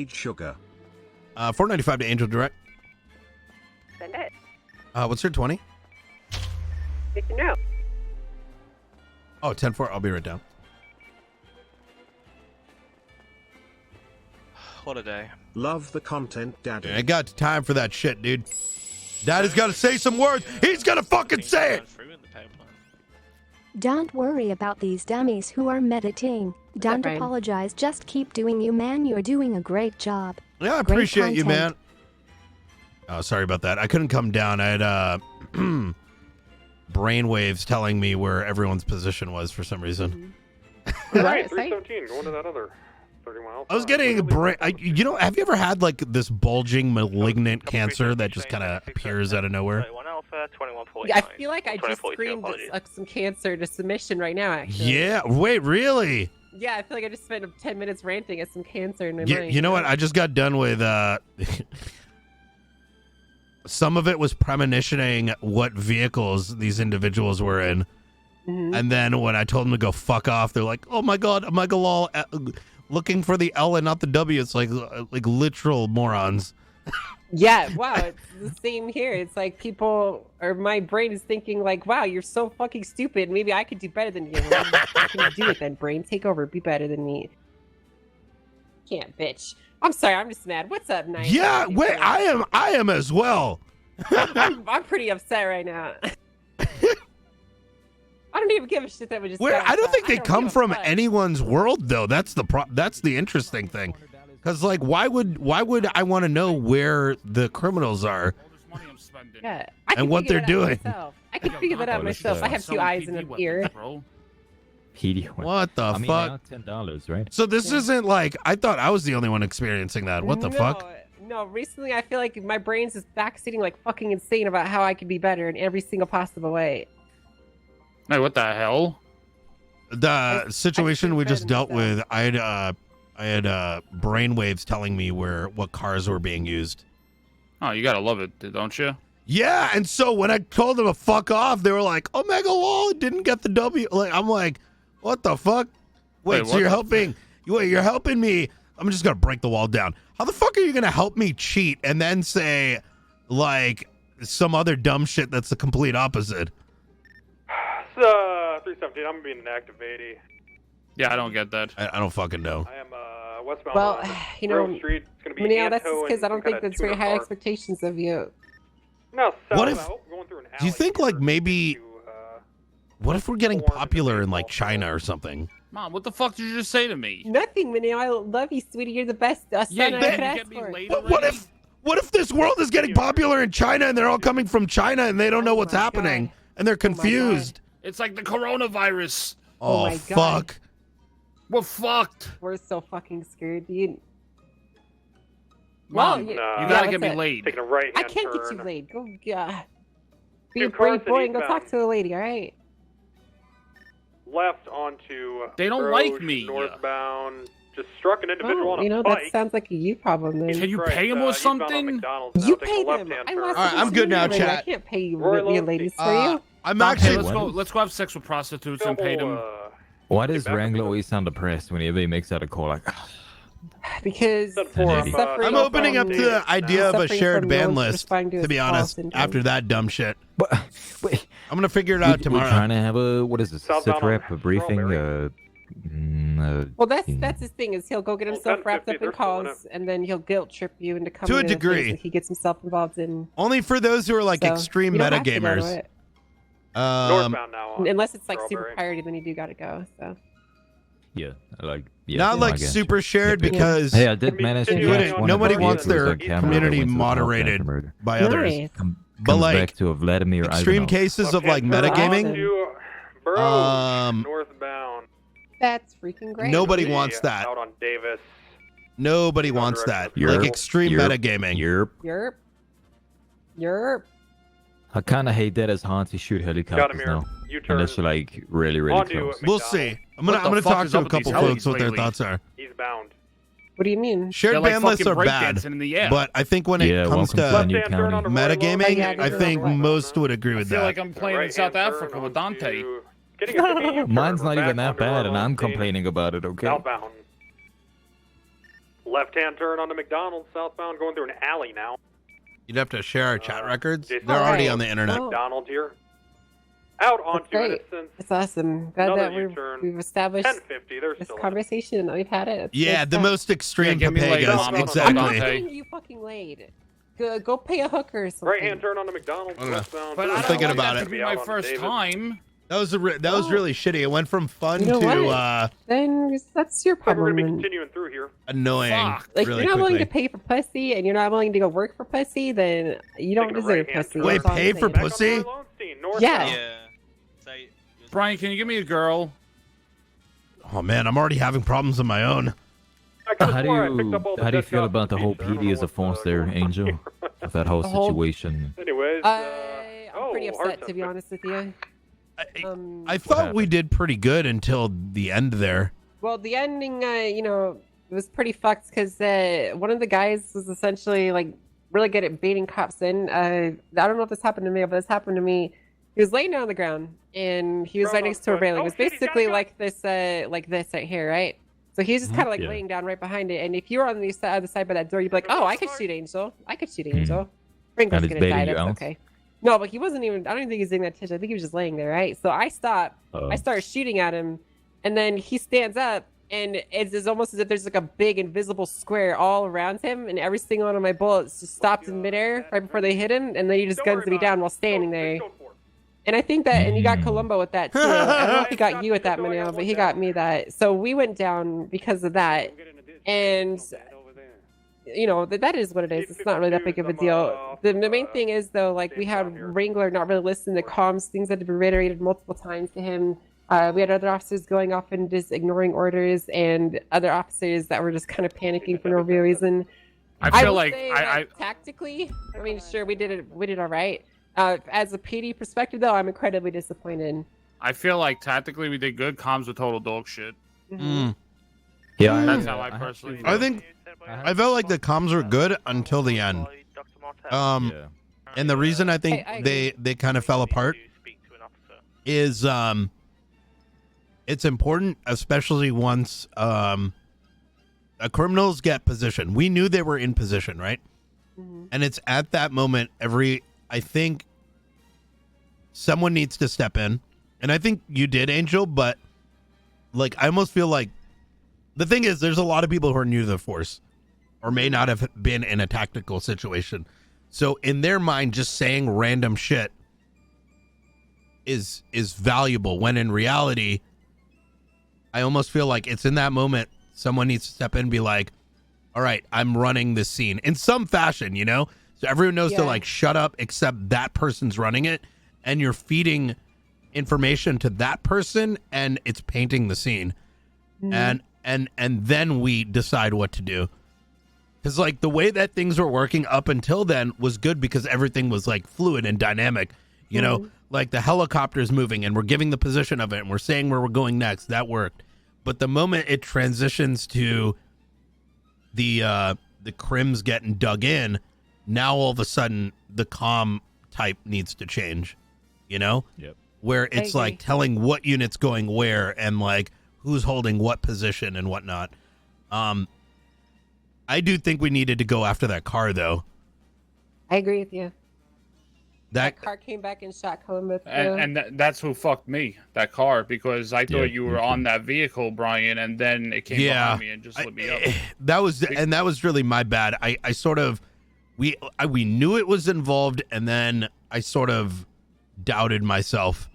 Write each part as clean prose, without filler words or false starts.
Sugar. 495 to Angel Direct. Send it. What's your 20? Good to know. Oh, 10-4. I'll be right down. What a day. Love the content, Daddy. I ain't got time for that shit, dude. Daddy's got to say some words. He's got to fucking say it. Don't worry about these dummies who are meditating. Don't apologize. Just keep doing you, man. You're doing a great job. Yeah, I Great appreciate you, man. content. Oh, sorry about that. I couldn't come down. I had brainwaves telling me where everyone's position was for some reason. Right, 317, going to that other 30 miles. I was getting you know, have you ever had like this bulging malignant cancer that just kind of appears out of nowhere? I feel like I just screamed some cancer to submission right now, actually. Yeah. Wait, really? Yeah, I feel like I just spent 10 minutes ranting at some cancer in my mind. You know what? I just got done with some of it was premonitioning what vehicles these individuals were in. Mm-hmm. And then when I told them to go fuck off, they're like, "Oh my god, am I all looking for the L and not the W?" It's like literal morons. Yeah, wow, it's the same here. It's like people, or my brain is thinking like, wow, you're so fucking stupid. Maybe I could do better than you. Well, how can you do it then, brain? Take over, be better than me. Can't, bitch. I'm sorry, I'm just mad. What's up, Night? Yeah, wait, I am as well. I'm pretty upset right now. I don't even give a shit that we just. I don't think they come from anyone's world though. That's the interesting thing. Because like, why would I want to know where the criminals are? Yeah, and what they're doing. I can figure that out myself. I have two eyes and an ear. What the fuck? $10, right? So this isn't like, I thought I was the only one experiencing that. What the fuck? No, recently I feel like my brain's just backseating like fucking insane about how I could be better in every single possible way. Hey, what the hell? The situation we just dealt with, I had brainwaves telling me what cars were being used. Oh, you gotta love it, don't you? Yeah, and so when I told them to fuck off, they were like, "Omega Law didn't get the W." Like, I'm like, "What the fuck?" Wait, so you're helping? You're helping me? I'm just gonna break the wall down. How the fuck are you gonna help me cheat and then say like some other dumb shit that's the complete opposite? 317, I'm being an active 80. Yeah, I don't get that. I don't fucking know. I am westbound. Well, you know, Grove Street. It's gonna be Manio, that's just because I don't think kinda that's very high expectations of you. No, What if? Do you think like maybe? What if we're getting popular in like China or something? Mom, what the fuck did you just say to me? Nothing, Manio. I love you, sweetie. You're the best son I could ask for. What if this world is getting popular in China and they're all coming from China and they don't know what's happening and they're confused? It's like the coronavirus. Oh, my God. fuck. We're fucked. We're so fucking scared, dude. Mom, well, you gotta get me laid. Taking a right I can't get you laid. Go, be a Two brave cars boy at and go talk eastbound. to a lady, all right? Left onto. They don't Grove, like me. Northbound. Just struck an individual on a You know, bike. that sounds like a you problem then. Can you pay him or something? You pay them. I lost All right, I'm good now, I chat. can't pay you, your ladies for you. I'm Dante, actually. let's go have sex with prostitutes and pay them. Why does Wrangler always sound depressed whenever he makes out a call like? Because I'm opening up to the idea of a shared ban list, to be honest, after that dumb shit. Wait, I'm going to figure it out tomorrow. We're trying to have a, what is this, Southbound sit rep, a briefing? Well, that's his thing, is he'll go get himself wrapped up in calls, and then he'll guilt trip you into coming To a to things degree. that he gets himself involved in. Only for those who are like So, extreme you don't meta have to go to gamers. it. Northbound now. Unless it's like super priority, then you do gotta go. So. Yeah, like Not like super shared because hey, I did manage to get one of nobody the wants vehicles their on camera community that went to the top moderated after murder. by others. Nice. But Comes like back to a Vladimir extreme Ivanov. cases of like metagaming, Northbound. That's freaking great. nobody wants that. Out on Davis. Nobody wants that. Yerp. Like extreme Yerp. metagaming. Yerp. Yerp. I kind of hate that as Hansi shoot helicopters now. Unless you're like really close. We'll see. I'm What gonna the fuck talk is to up a with these couple folks helis what their lately? thoughts are. Eastbound. What do you mean? Shared They're like ban lists are fucking bad, breakdancing in the air. but I think when it comes welcome to to the new county. metagaming, I think most would agree I with feel that. like I'm playing in South Africa with Dante. Mine's not even that bad, and I'm complaining about it. Okay. Southbound. Left-hand turn onto McDonald's, southbound, going through an alley now. You'd have to share our chat records. Jason, They're already on the internet. McDonald's here. Out onto Innocence. It's awesome. Glad that U-turn. we've established 1050. There's this still conversation and that we've had it. Yeah, the most extreme give me Papagas. Mom, Exactly. I'm getting you fucking laid. Go pay a hooker or something. right-hand turn onto McDonald's, westbound. But I'm I thinking don't about want that it. to be my first time. That was really shitty. It went from fun You know to what? Then that's your We're problem. going to be then. continuing through here. annoying. Fuck. Like, really if you're not willing to quickly. pay for pussy and you're not willing to go work for pussy, then you don't Taking a deserve right-hand pussy. turn. Wait, That's all I'm pay for saying. Back on pussy? Roy Lowenstein, northbound. Yeah. Brian, can you give me a girl? Oh man, I'm already having problems of my own. I could've How do swore I picked up all the you dead feel cops about the in whole pizza. I don't PD know as a what's, force there, going on Angel? here. With that whole The whole- situation. Anyways, I'm pretty heart upset, to be suspect. honest with you. I thought we did pretty good until the end there. Well, the ending, it was pretty fucked because one of the guys was essentially like really good at baiting cops in. I don't know if this happened to me, but this happened to me. He was laying down on the ground and he was right next to a railing. It was basically like this right here, right? So he was just kind of like Yeah. laying down right behind it. And if you were on the other side by that door, you'd be like, "Oh, I could shoot Angel. I could shoot Angel." Ringo's And he's gonna baiting die. you That's out? okay. No, but he wasn't even. I don't even think he was doing that attention. I think he was just laying there, right? So I stopped. I start shooting at him, and then he stands up, and it's almost as if there's like a big invisible square all around him, and every single one of my bullets just stopped in midair right before they hit him, and then he just guns me down while standing there. And I think that, and he got Columbo with that too. I don't know if he got you with that, Manil, but he got me that. So we went down because of that, and that is what it is. It's not really that big of a deal. The main thing is though, like we had Wrangler not really listening to comms. Things had to be reiterated multiple times to him. We had other officers going off and just ignoring orders, and other officers that were just kind of panicking for no real reason. I feel would like say, I tactically, I mean, sure, we did all right. As a PD perspective, though, I'm incredibly disappointed. I feel like tactically we did good. Comms were total dog shit. Mm. Yeah, That's how I personally feel. I think I felt like the comms were good until the end. And the reason I think I they kind of fell apart is it's important, especially once criminals get position. We knew they were in position, right? And it's at that moment I think someone needs to step in. And I think you did, Angel, but like I almost feel like the thing is there's a lot of people who are new to the force or may not have been in a tactical situation. So in their mind, just saying random shit is valuable, when in reality, I almost feel like it's in that moment someone needs to step in and be like, all right, I'm running this scene in some fashion, So everyone knows to like shut up except that person's running it, and you're feeding information to that person and it's painting the scene. And then we decide what to do. Because like the way that things were working up until then was good because everything was like fluid and dynamic, like the helicopter's moving and we're giving the position of it and we're saying where we're going next. That worked. But the moment it transitions to the crims getting dug in, now all of a sudden the comm type needs to change, Yep. Where it's like telling what unit's going where and like who's holding what position and whatnot. I do think we needed to go after that car though. I agree with you. That car came back and shot Columbus. And that's who fucked me, that car, because I thought you were on that vehicle, Brian, and then it came behind me and just lit me up. That was really my bad. I sort of we knew it was involved, and then I sort of doubted myself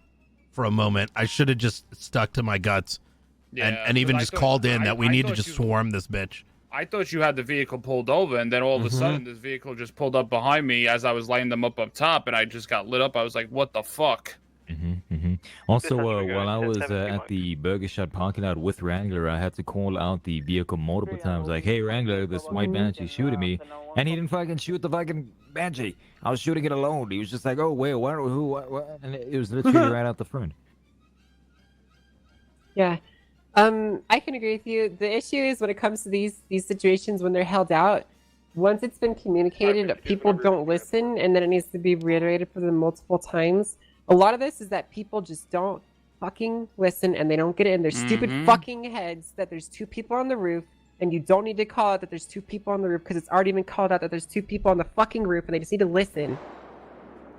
for a moment. I should have just stuck to my guts and even just called in that we need to just swarm this bitch. I thought you had the vehicle pulled over, and then all of a sudden this vehicle just pulled up behind me as I was laying them up top, and I just got lit up. I was like, what the fuck? Also, while I was at the Burger Shot parking lot with Wrangler, I had to call out the vehicle multiple times, like, hey, Wrangler, this white Banshee shooting me. And he didn't fucking shoot the fucking Banshee. I was shooting it alone. He was just like, oh, wait, what, who, what? And it was literally right out the front. Yeah. I can agree with you. The issue is when it comes to these situations when they're held out, once it's been communicated, people don't listen, and then it needs to be reiterated for them multiple times. A lot of this is that people just don't fucking listen, and they don't get it in their stupid fucking heads that there's two people on the roof and you don't need to call out that there's 2 people on the roof because it's already been called out that there's 2 people on the fucking roof and they just need to listen.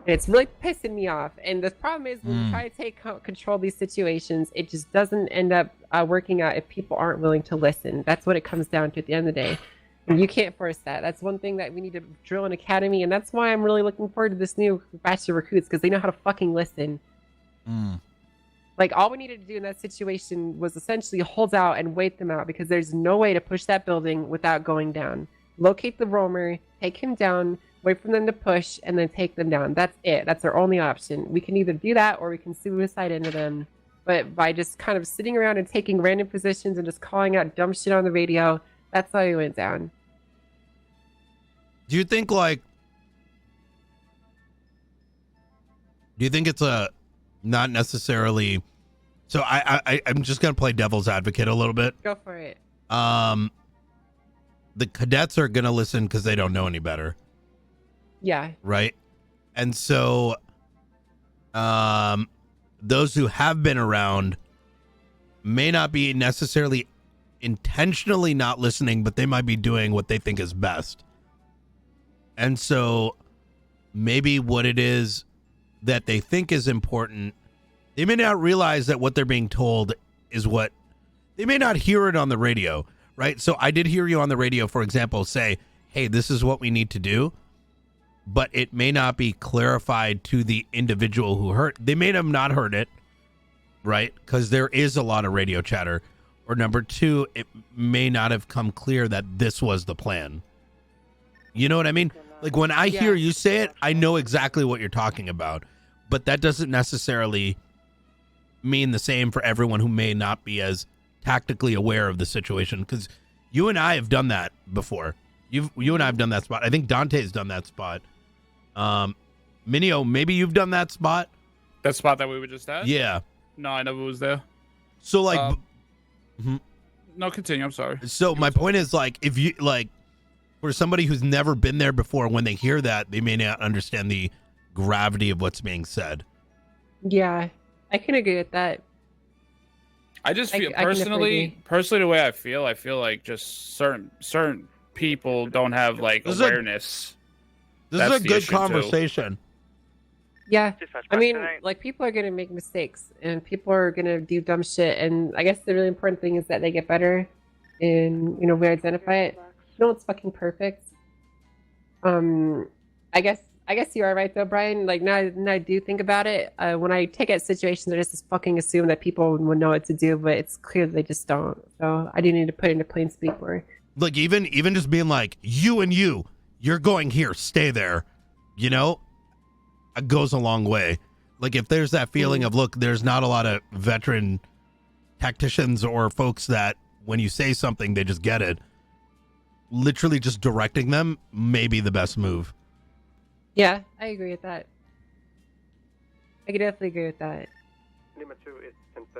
And it's really pissing me off. And the problem is when we try to take control of these situations, it just doesn't end up working out if people aren't willing to listen. That's what it comes down to at the end of the day. And you can't force that. That's one thing that we need to drill in Academy. And that's why I'm really looking forward to this new batch of recruits, because they know how to fucking listen. Like, all we needed to do in that situation was essentially hold out and wait them out, because there's no way to push that building without going down. Locate the roamer, take him down, wait for them to push, and then take them down. That's it. That's our only option. We can either do that or we can suicide into them. But by just kind of sitting around and taking random positions and just calling out dumb shit on the radio, that's how we went down. Do you think, like, it's a not necessarily, so I'm just gonna play devil's advocate a little bit. Go for it. The cadets are gonna listen because they don't know any better. Yeah. Right. And so those who have been around may not be necessarily intentionally not listening, but they might be doing what they think is best. And so maybe what it is that they think is important, they may not realize that what they're being told is what they may not hear it on the radio, right? So I did hear you on the radio, for example, say, hey, this is what we need to do, but it may not be clarified to the individual who heard. They may have not heard it, right? Because there is a lot of radio chatter. Or number 2, it may not have come clear that this was the plan. You know what I mean? Like, when I hear you say it, I know exactly what you're talking about. But that doesn't necessarily mean the same for everyone who may not be as tactically aware of the situation. Because you and I have done that before. You and I have done that spot. I think Dante's done that spot. Minio, maybe you've done that spot. That spot that we were just at? Yeah. No, I never was there. So, like... No, continue. I'm sorry. So my point is, like, if you, like, for somebody who's never been there before, when they hear that, they may not understand the gravity of what's being said. Yeah, I can agree with that. I just feel personally the way I feel like just certain people don't have like awareness. This is a good conversation. Yeah, I mean, like, people are gonna make mistakes and people are gonna do dumb shit, and I guess the really important thing is that they get better and, you know, we identify it. No one's fucking perfect. I guess you are right though, Brian. Like, now I do think about it. When I take out situations, I just fucking assume that people would know what to do, but it's clear they just don't. So I do need to put it into plain speak more. Like, even just being like, you're going here, stay there, you know, it goes a long way. Like, if there's that feeling of, look, there's not a lot of veteran tacticians or folks that when you say something, they just get it. Literally just directing them may be the best move. Yeah, I agree with that. I could definitely agree with that.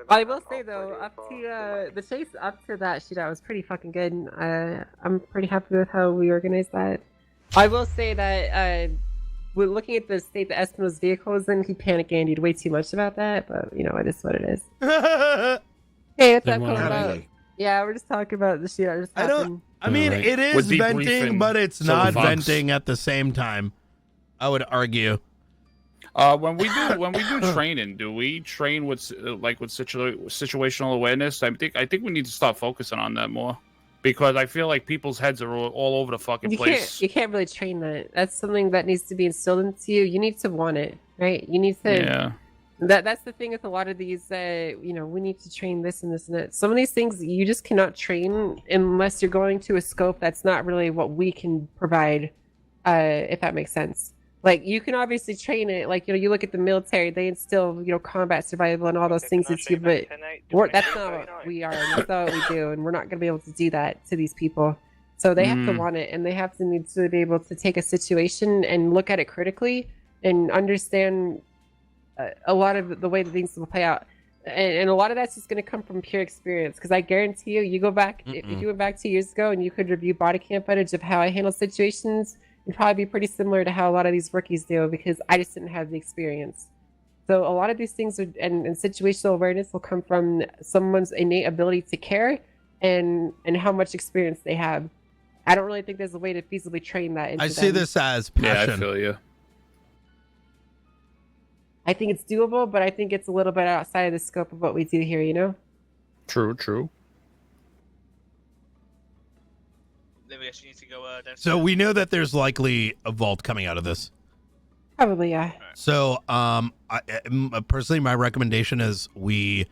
I will say though, up to the chase up to that shootout was pretty fucking good. I'm pretty happy with how we organized that. I will say that we're looking at the state that Espino's vehicle was in, he panic Andy'd way too much about that, but you know, it is what it is. Hey, what's that called about? Yeah, we're just talking about the shootout just happened. I mean, it is venting, but it's not venting at the same time, I would argue. When we do training, do we train with situational awareness? I think we need to start focusing on that more, because I feel like people's heads are all over the fucking place. You can't really train that. That's something that needs to be instilled into you. You need to want it, right? You need to. Yeah. That's the thing with a lot of these. You know, we need to train this and this and that. Some of these things you just cannot train unless you're going to a scope that's not really what we can provide. If that makes sense. Like, you can obviously train it. Like, you know, you look at the military, they instill, you know, combat survival and all those things into you, but that's not what we are. And that's not what we do. And we're not going to be able to do that to these people. So they have to want it, and they have to need to be able to take a situation and look at it critically and understand a lot of the way that things will play out. And a lot of that's just going to come from pure experience. Because I guarantee you go back, if you went back 2 years ago and you could review body cam footage of how I handle situations, it'd probably be pretty similar to how a lot of these rookies do, because I just didn't have the experience. So a lot of these things and situational awareness will come from someone's innate ability to care and how much experience they have. I don't really think there's a way to feasibly train that into I see them. this as Yeah, I passion. feel you. I think it's doable, but I think it's a little bit outside of the scope of what we do here, you know? True, true. Then we actually need to go downstairs. So we know that there's likely a vault coming out of this. Probably, yeah. So, personally, my recommendation is we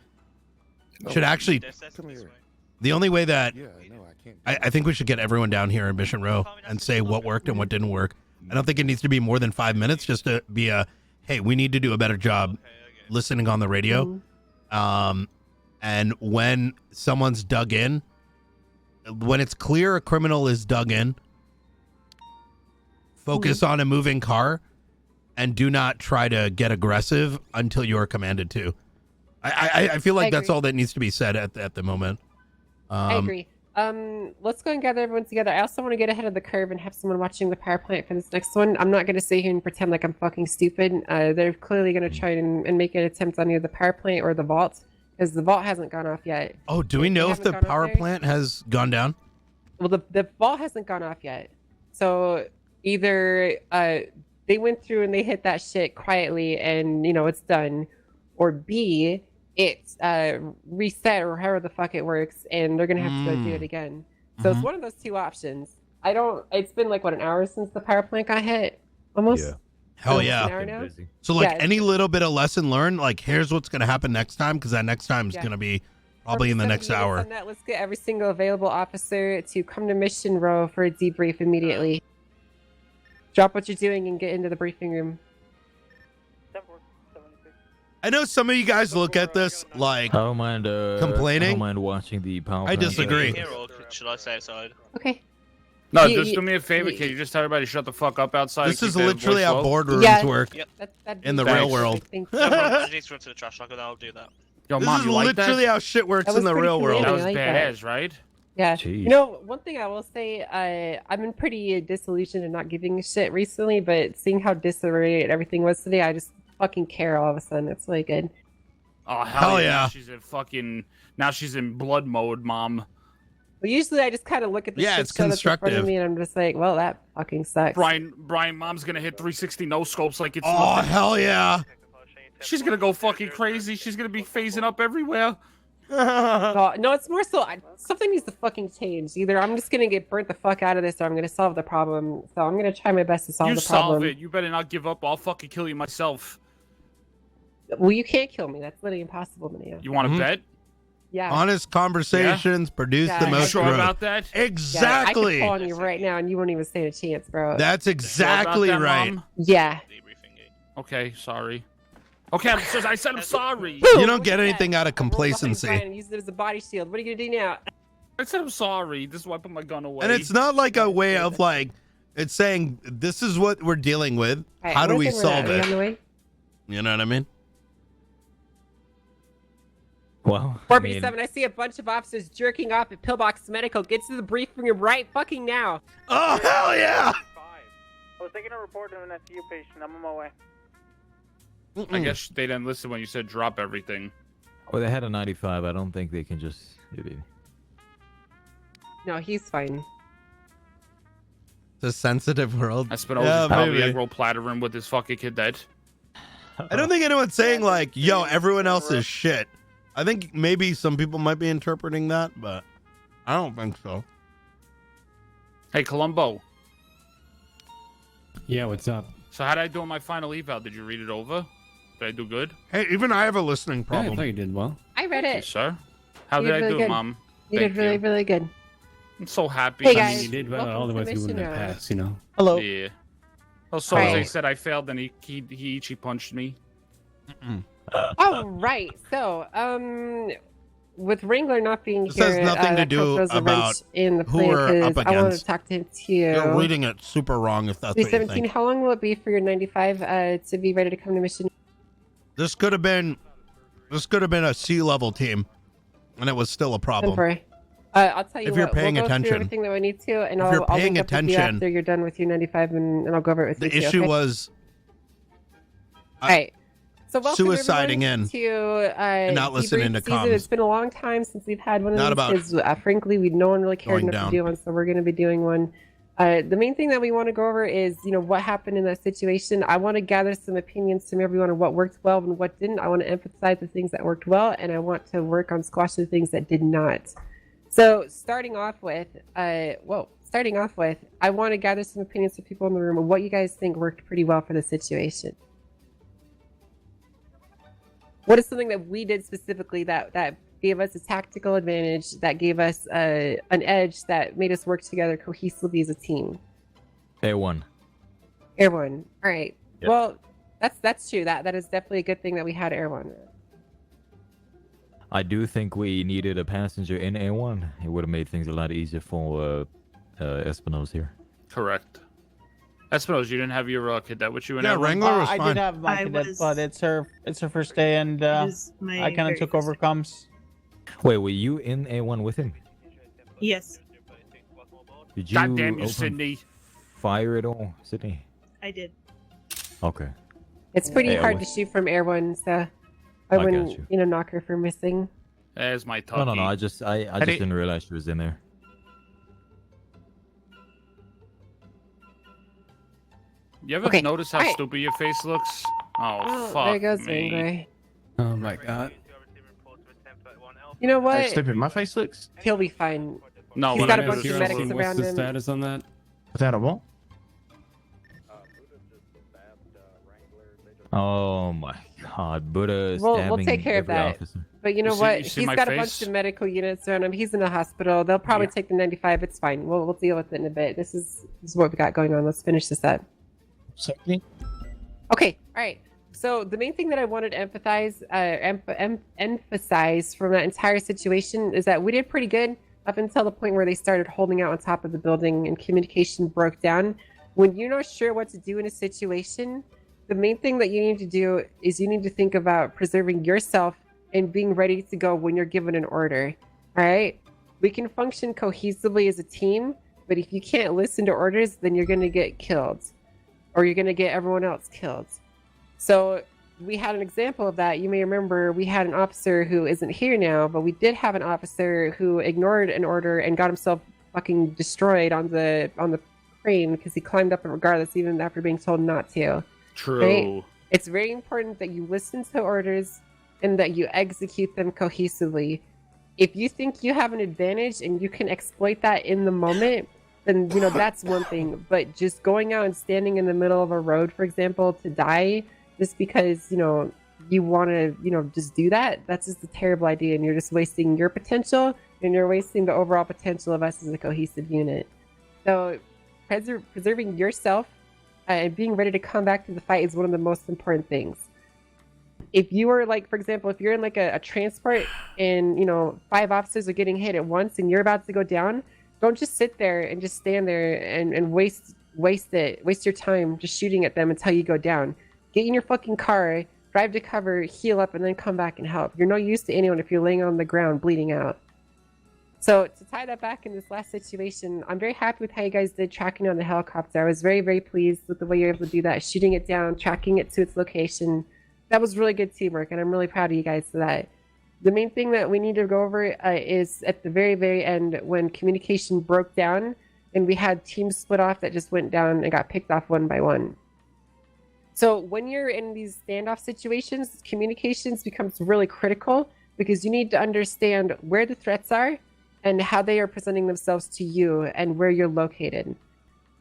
should actually. Downstairs this way. The only way that Yeah, no, I can't. I think we should get everyone down here in Misson Row and say what worked and what didn't work. I don't think it needs to be more than 5 minutes, just to be a, hey, we need to do a better job listening on the radio. And when someone's dug in, when it's clear a criminal is dug in, focus on a moving car and do not try to get aggressive until you're commanded to. I feel like that's all that needs to be said at the moment. I agree. Let's go and gather everyone together. I also want to get ahead of the curve and have someone watching the power plant for this next one. I'm not going to sit here and pretend like I'm fucking stupid. They're clearly going to try and make an attempt on either the power plant or the vault, because the vault hasn't gone off yet. Oh, do we know if the power plant has gone down? Well, the vault hasn't gone off yet. So either they went through and they hit that shit quietly and, you know, it's done, or B, it's reset or however the fuck it works, and they're gonna have to go do it again. So it's one of those two options. It's been like what, an hour since the power plant got hit, almost. Yeah. Hell Almost yeah. an hour now? So like Yeah, any little bit of lesson learned, like here's what's gonna happen next time, because that next time is Yeah. gonna be probably in the next hour. On that, let's get every single available officer to come to Misson Row for a debrief immediately. Drop what you're doing and get into the briefing room. I know some of you guys look at this like I don't mind complaining. I don't mind watching the power. I plant. disagree. Here, or should I stay outside? Okay. No, You- just you- do me a favor. Can you just tell everybody to shut the fuck up outside? This and is keep their literally voice how low? boardrooms Yeah. work Yep. That'd in be the real perfect. world. Thank No you. problem. I need to run to the trash locker, then I'll do that. Yo, This mom, is you like literally that? how shit works That in was the pretty real world. cool. That I was like that. badass, right? Yeah. Jeez. You know, one thing I will say, I've been pretty disillusioned and not giving a shit recently, but seeing how disarrayed everything was today, I just fucking care all of a sudden. It's really good. Oh Hell yeah. Now she's in fucking. Now she's in blood mode, mom. But usually I just kind of look at the Yeah, shit it's show that's in front constructive. of me and I'm just like, well, that fucking sucks. Brian, mom's gonna hit 360 no scopes like it's. Oh nothing. hell yeah! She's gonna go fucking crazy. She's gonna be phasing up everywhere. No, it's more so something needs to fucking change. Either I'm just gonna get burnt the fuck out of this, or I'm gonna solve the problem. So I'm gonna try my best to solve You the problem. solve it. You better not give up. I'll fucking kill you myself. Well, you can't kill me. That's literally impossible, Maneo. You want to bet? Yeah. Honest conversations produce Yeah, the I most Sure growth. about that? Exactly. Yeah, I could call on you right now, and you won't even stand a chance, bro. That's Sure exactly about that, right. Mom? Yeah. Debriefing it. Okay, sorry. Okay, I said I'm sorry. You don't get anything out of Roll behind complacency. Brian and use it as a body shield. What are you gonna do now? I said I'm sorry. This is why I put my gun away. And it's not like a way of like, it's saying this is what we're dealing with. All right, How do what we thing we're at? solve Are we on it? the way? You know what I mean? Well, 4B7, I see a bunch of officers jerking off at Pillbox Medical. Get to the briefing room right fucking now. Oh hell yeah! I was taking a report on an SU patient. I'm on my way. I guess they didn't listen when you said drop everything. well, they had a 95. I don't think they can just. No, he's fine. It's a sensitive world. Espinosa's Yeah, probably maybe. egg roll plattering with his fucking kid dead. I don't think anyone's saying like, yo, everyone else is shit. I think maybe some people might be interpreting that, but I don't think so. Hey, Columbo. Yeah, what's up? So how did I do on my final eval? Did you read it over? Did I do good? Hey, even I have a listening Yeah, I problem. thought you did well. I read Thank you, it. sir. How You did did I really do, good. Mom? You Thank did really, really good. I'm so happy. Hey, I guys. mean, you did well. welcome All the to way you wouldn't Misson have Row. passed, you know. Hello. Yeah. Oh, so as I Right. said, I failed, and he Ichi punched me. All right. So, with Wrangler not being This here, has nothing to that do throws a wrench about in the who plan we're up 'cause I wanted against. to talk to him too. You're reading it super wrong if that's what you 317, think. how long will it be for your 95 to be ready to come to Mission? This could have been a C-level team, and it was still a problem. Temporary. I'll tell you If you're what, paying we'll go attention. through everything that we need to, and If I'll you're paying link up with you attention- after you're done with your 95, and I'll go over it with The you too, issue okay? was All right. So welcome suiciding everyone in to and not listening to debrief season. comms. It's been a long time since we've had one of Not these about because, frankly, no one really cared going enough down. to do one. So we're going to be doing one. The main thing that we want to go over is, what happened in that situation. I want to gather some opinions from everyone on what worked well and what didn't. I want to emphasize the things that worked well, and I want to work on squashing the things that did not. So starting off with, I want to gather some opinions from people in the room of what you guys think worked pretty well for the situation. What is something that we did specifically that gave us a tactical advantage, that gave us an edge, that made us work together cohesively as a team? A1. Air One. All right. Yep. Well, that's true. That is definitely a good thing that we had Air One. I do think we needed a passenger in A1. It would have made things a lot easier for Espinosa here. Correct. Espinosa, you didn't have your cadet with you in Yeah, Air One? Wrangler was I fine. did have my cadet, but it's her first day, and I kind of took over comms. Wait, were you in A1 with him? Yes, Did you God damn you, open Sydney. fire at all, Sydney? I did. Okay. It's pretty Hey, I hard to was- shoot from Air One, so I I got wouldn't, you. knock her for missing. There's my talkie. No. I just didn't realize she was in there. You ever Okay, notice how alright. stupid your face looks? Oh, fuck there goes me. Wrangler. Oh my god. You know what? How stupid my face looks? He'll be fine. No, He's but got I a mean, bunch of seriously. medics What's around the him. status on that? Without a what? Oh my god, Buddha We'll stabbing take care of every that. officer. But you know You see- what? you see He's my got a face? bunch of medical units around him. He's in a hospital. They'll probably take the 95. It's fine. We'll deal with it in a bit. This is what we got going on. Let's finish this up. Something? Okay. All right. So the main thing that I wanted to emphasize from that entire situation is that we did pretty good up until the point where they started holding out on top of the building and communication broke down. When you're not sure what to do in a situation, the main thing that you need to do is you need to think about preserving yourself and being ready to go when you're given an order. All right? We can function cohesively as a team, but if you can't listen to orders, then you're going to get killed, or you're going to get everyone else killed. So we had an example of that. You may remember we had an officer who isn't here now, but we did have an officer who ignored an order and got himself fucking destroyed on the crane because he climbed up it regardless, even after being told not to. True. Right? It's very important that you listen to orders and that you execute them cohesively. If you think you have an advantage and you can exploit that in the moment, then that's one thing. But just going out and standing in the middle of a road, for example, to die just because you want to just do that's just a terrible idea, and you're just wasting your potential and you're wasting the overall potential of us as a cohesive unit. So preserving yourself and being ready to come back to the fight is one of the most important things. If you are for example, if you're in a transport and 5 officers are getting hit at once and you're about to go down, don't just sit there and just stand there and waste your time just shooting at them until you go down. Get in your fucking car, drive to cover, heal up, and then come back and help. You're no use to anyone if you're laying on the ground bleeding out. So to tie that back in this last situation, I'm very happy with how you guys did tracking on the helicopter. I was very, very pleased with the way you were able to do that, shooting it down, tracking it to its location. That was really good teamwork, and I'm really proud of you guys for that. The main thing that we need to go over is at the very, very end when communication broke down and we had teams split off that just went down and got picked off one by one. So when you're in these standoff situations, communications becomes really critical because you need to understand where the threats are and how they are presenting themselves to you and where you're located.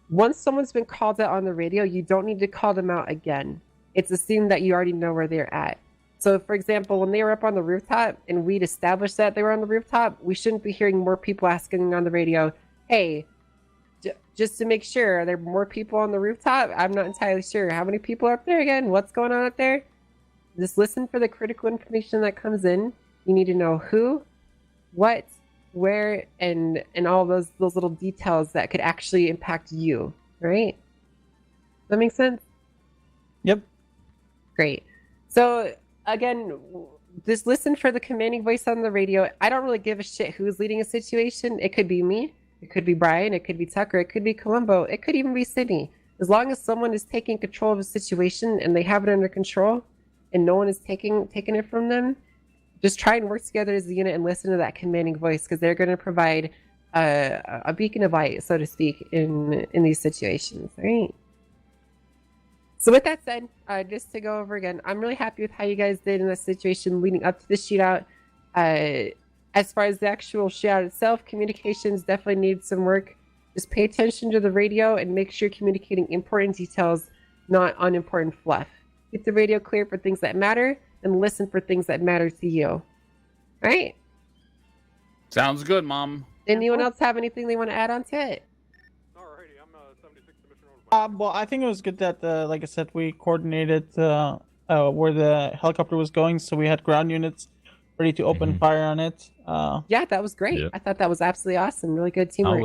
Once someone's been called out on the radio, you don't need to call them out again. It's assumed that you already know where they're at. So for example, when they were up on the rooftop and we'd established that they were on the rooftop, we shouldn't be hearing more people asking on the radio, hey, just to make sure, are there more people on the rooftop? I'm not entirely sure. How many people are up there again? What's going on up there? Just listen for the critical information that comes in. You need to know who, what, where, and all those little details that could actually impact you, right? Does that make sense? Yep. Great. So again, just listen for the commanding voice on the radio. I don't really give a shit who's leading a situation. It could be me. It could be Brian. It could be Tucker. It could be Columbo. It could even be Sydney. As long as someone is taking control of a situation and they have it under control, and no one is taking it from them, just try and work together as a unit and listen to that commanding voice, because they're going to provide a beacon of light, so to speak, in these situations. All right. So with that said, just to go over again, I'm really happy with how you guys did in this situation leading up to the shootout. As far as the actual shootout itself, communications definitely need some work. Just pay attention to the radio and make sure you're communicating important details, not unimportant fluff. Keep the radio clear for things that matter and listen for things that matter to you. All right? Sounds good, Mom. Anyone else have anything they want to add on to it? Alrighty, I'm 76 to Misson Row. Well, I think it was good that, like I said, we coordinated where the helicopter was going, so we had ground units ready to open fire on it. Yeah, that was great. Yep. I thought that was absolutely awesome. Really good teamwork.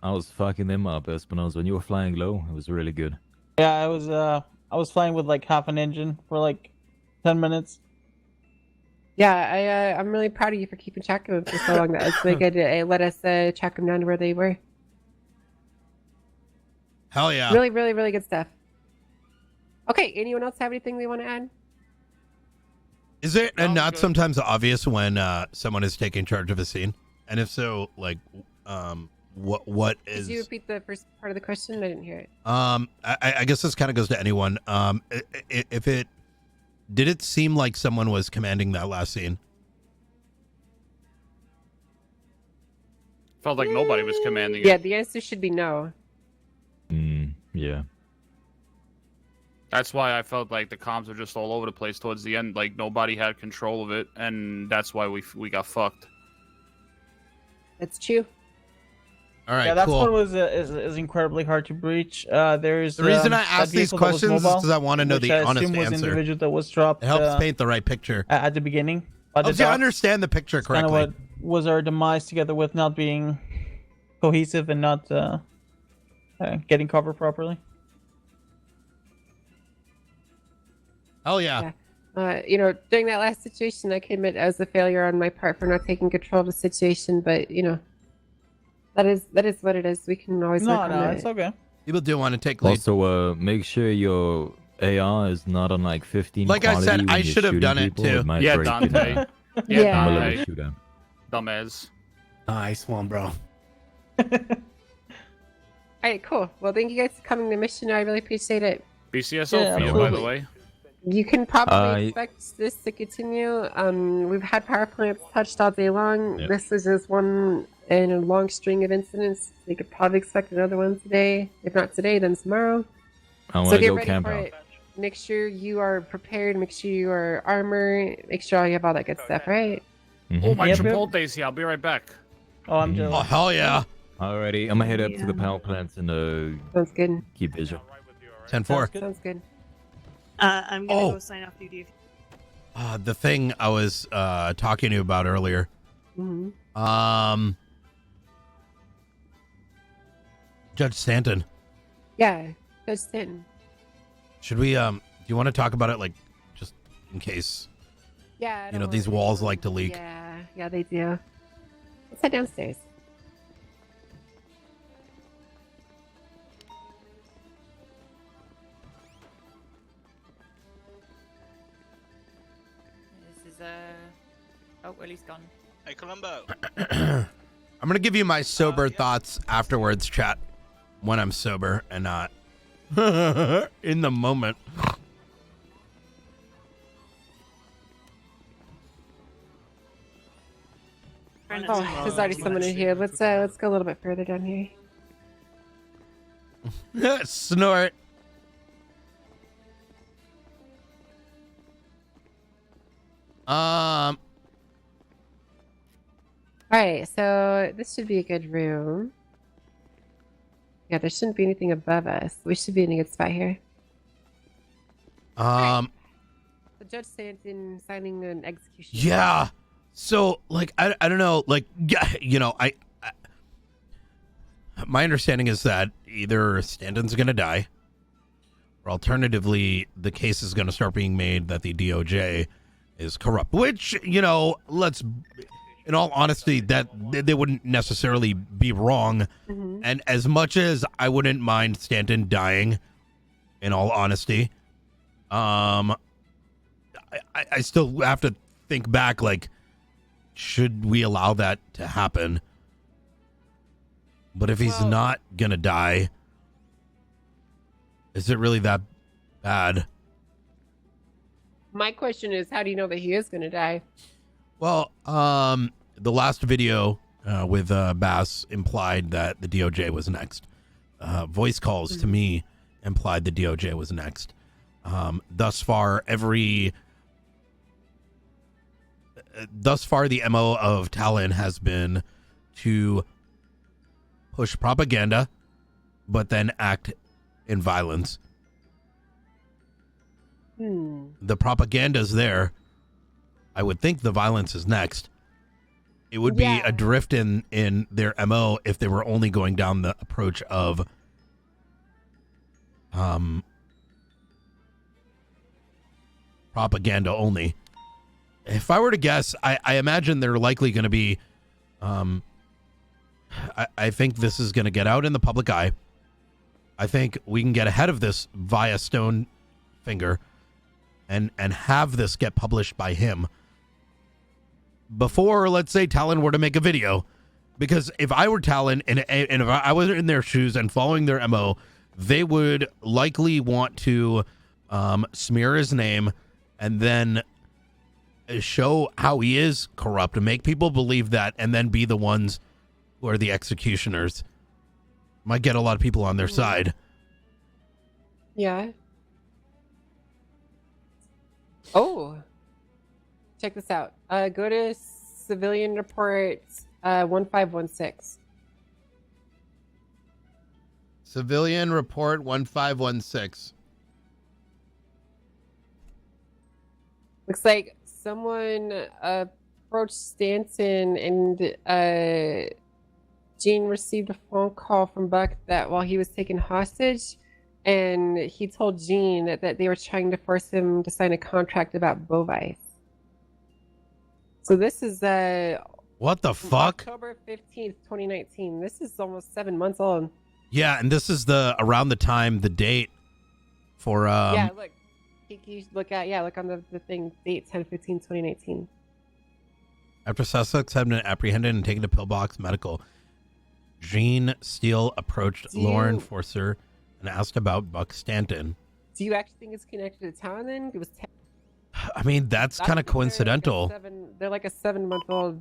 I was fucking them up, Espinosa. When you were flying low, it was really good. Yeah, I was flying with like half an engine for like 10 minutes. Yeah, I'm really proud of you for keeping track of them for so long. That was really good. It let us track them down to where they were. Hell yeah. Really, really, really good stuff. Okay, anyone else have anything they want to add? Is it not sometimes obvious when someone is taking charge of a scene? And if so, like, what is? Did you repeat the first part of the question? I didn't hear it. I guess this kind of goes to anyone. If it did it seem like someone was commanding that last scene? Felt like nobody was commanding it. Yeah, the answer should be no. Yeah. That's why I felt like the comms were just all over the place towards the end. Like nobody had control of it, and that's why we got fucked. That's true. All right, yeah, that's cool. what was is incredibly hard to breach. There's The reason I that ask these vehicle that was questions is mobile, because I want to know which the I honest assume was the answer. individual that was dropped. It helps paint the right picture. At the beginning. By the Helps you dock. understand the picture Kind of correctly. what was our demise, together with not being cohesive and not getting cover properly. Oh yeah. During that last situation, I can admit I was a failure on my part for not taking control of the situation, but that is what it is. We can always work on it. It's okay. People do want to take lead. Also, make sure your AR is not on like 15. Like I said, quality when I you're should have shooting done it people. too. might Yeah, break Dante. it. Yeah. Dante. Shoot 'em. Dumbass. Nice one, bro. All right, cool. Well, thank you guys for coming to Mission. I really appreciate it. BCSO Yeah, for you, by absolutely. the way. You can probably expect this to continue. We've had power plants touched all day long. Yep. This was just one in a long string of incidents. You could probably expect another one today. If not today, then tomorrow. I want So to get go ready camp for out. it. Make sure you are prepared. Make sure you are armored. Make sure you have all that good stuff, right? Oh, my Yep. Chipotle's here. I'll be right back. Oh, I'm jealous. Oh hell yeah. Alrighty, I'm gonna head up to the power plants and Sounds good. keep visual. 10-4. Sounds good. I'm gonna go sign off duty. The thing I was talking to you about earlier. Mm-hmm. Judge Stanton. Yeah, Judge Stanton. Should we do you want to talk about it, like, just in case? Yeah. I You know, don't these wanna- walls like to leak. Yeah, they do. Let's head downstairs. This is oh, well, he's gone. Hey, Columbo. I'm gonna give you my sober thoughts afterwards, chat. When I'm sober and not in the moment. Oh, there's already someone in here. Let's go a little bit further down here. Snort. All right, so this should be a good room. Yeah, there shouldn't be anything above us. We should be in a good spot here. So Judge Stanton signing an execution. Yeah. So, like, I don't know, like, you know, I my understanding is that either Stanton's going to die, or alternatively, the case is going to start being made that the DOJ is corrupt, which, you know, in all honesty, that they wouldn't necessarily be wrong. Mm-hmm. And as much as I wouldn't mind Stanton dying, in all honesty, I still have to think back, like, should we allow that to happen? But if he's not gonna die, is it really that bad? My question is, how do you know that he is going to die? Well, the last video with Bass implied that the DOJ was next. Voice calls to me implied the DOJ was next. Thus far, the MO of Talon has been to push propaganda, but then act in violence. The propaganda's there. I would think the violence is next. It would be a drift in their MO if they were only going down the approach of propaganda only. If I were to guess, I imagine they're likely going to be I think this is going to get out in the public eye. I think we can get ahead of this via Stone Finger and have this get published by him before, let's say, Talon were to make a video. Because if I were Talon and if I was in their shoes and following their MO, they would likely want to smear his name and then show how he is corrupt and make people believe that, and then be the ones who are the executioners. Might get a lot of people on their side. Yeah. Oh, check this out. Go to civilian reports 1516. Civilian report 1516. Looks like someone approached Stanton and Gene received a phone call from Buck that while he was taken hostage, and he told Gene that they were trying to force him to sign a contract about Bovice. So this is what the fuck? October 15th, 2019. This is almost 7 months old. Yeah, and this is around the time, the date for yeah, look. You look on the thing, date 10/15/2019. After suspects had been apprehended and taken to Pillbox Medical, Gene Steele approached law enforcer and asked about Buck Stanton. Do you actually think it's connected to Talon then? It was I mean, that's kind of coincidental. They're like a 7-month-old.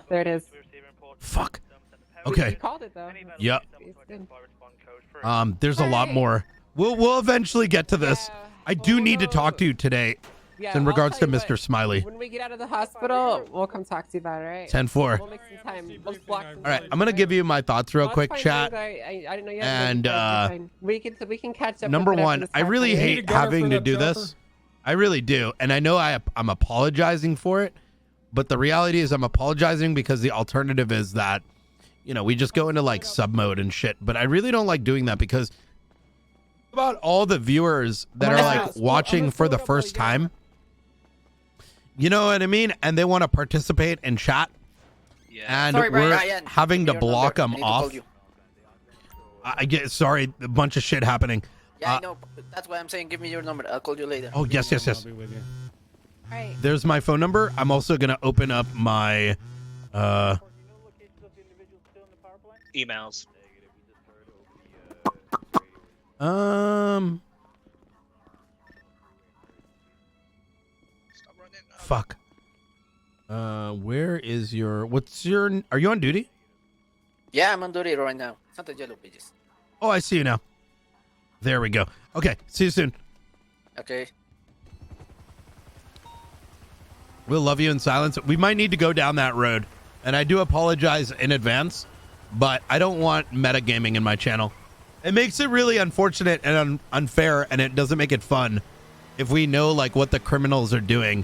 There it is. Fuck. Okay. You called it though. Yep. There's a lot more. We'll eventually get to this. I do need to talk to you today. Yeah, in regards to Mr. Smiley. When we get out of the hospital, we'll come talk to you about it, all right? 10-4. We'll make some time. Let's block some All right, I'm gonna give you my thoughts real quick, chat. I didn't know you And had we can catch up. number one, I really hate having to do this. I really do, and I know I'm apologizing for it, but the reality is I'm apologizing because the alternative is that, we just go into like sub mode and shit. But I really don't like doing that because about all the viewers that are like watching for the first time. You know what I mean? And they want to participate in chat. Yeah. And sorry, we're Brian. having to block them off. I get sorry, a bunch of shit happening. Yeah, I know. That's why I'm saying give me your number. I'll call you later. Oh, yes. Right. There's my phone number. I'm also going to open up my emails. Fuck. Where is are you on duty? Yeah, I'm on duty right now. Santa Yellow Pages. Oh, I see you now. There we go. Okay, see you soon. Okay. We'll love you in silence. We might need to go down that road. And I do apologize in advance, but I don't want metagaming in my channel. It makes it really unfortunate and unfair, and it doesn't make it fun if we know like what the criminals are doing.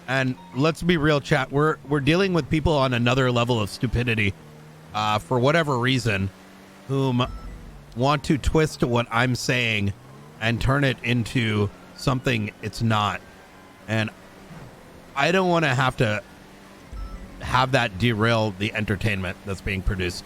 And let's be real, chat. We're dealing with people on another level of stupidity, for whatever reason, whom want to twist what I'm saying and turn it into something it's not. And I don't want to have that derail the entertainment that's being produced.